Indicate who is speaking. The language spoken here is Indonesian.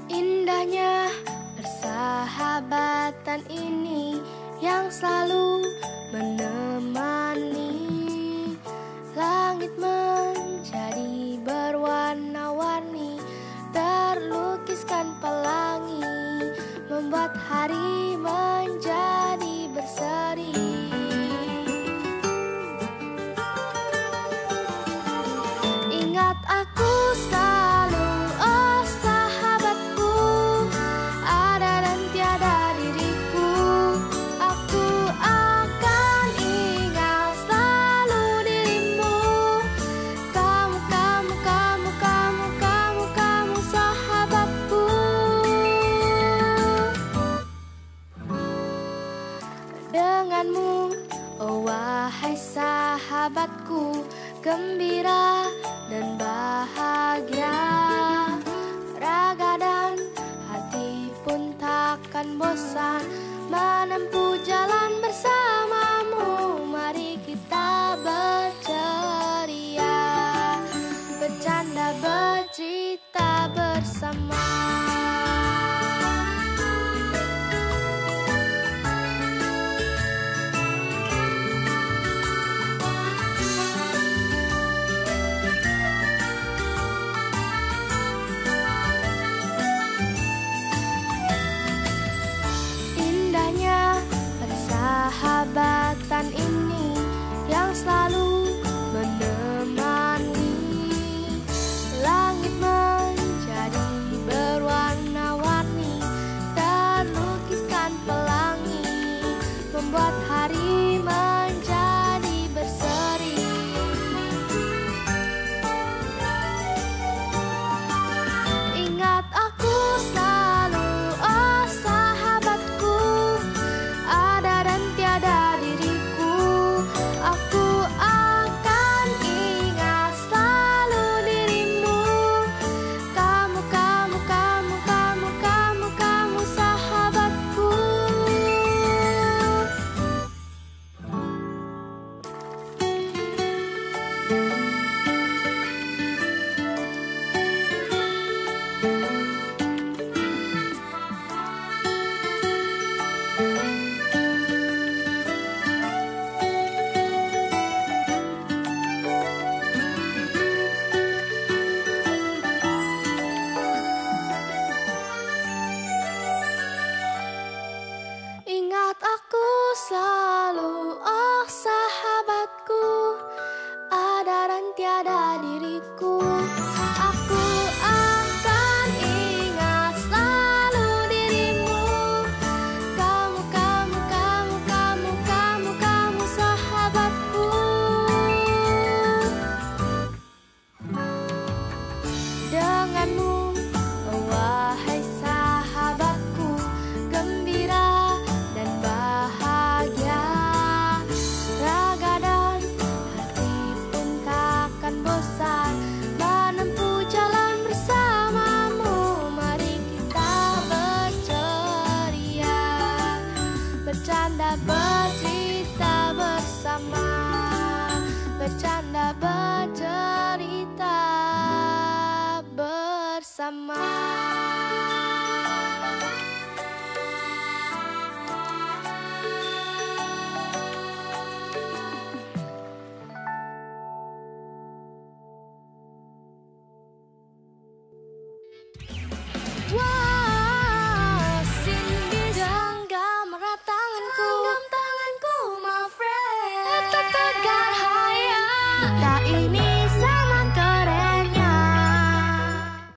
Speaker 1: Indahnya persahabatan ini yang selalu menemani. Langit menjadi berwarna-warni, terlukiskan pelangi, membuat hari menjadi berseri. Ingat aku selalu, oh sahabatku, ada dan tiada diriku. Aku akan ingat selalu dirimu. Kamu, kamu, kamu, kamu, kamu, kamu sahabatku. Denganmu, oh wahai sahabatku, gembira dan bahagia, raga dan hati pun takkan bosan menempuh jalan bersamamu. Mari kita berceria, bercanda bercerita bersama. Persahabatan ini yang selalu menemani. Langit menjadi berwarna-warni, terlukiskan pelangi, membuat hari menjadi berseri. Ingat aku selalu, oh sahabatku, ada dan tiada diriku. Aku akan ingat selalu dirimu. Kamu, kamu, kamu, kamu, kamu, kamu sahabatku. Ingat aku selalu, oh sahabatku, ada dan tiada diriku. Aku akan ingat selalu dirimu. Kamu, kamu, kamu, kamu, kamu, kamu sahabatku. Denganmu, oh wahai sahabatku, gembira dan bahagia, raga dan hati pun takkan bosan menempuh jalan bersamamu. Mari kita berceria, bercanda bercerita bersama, bercanda bercerita bersama.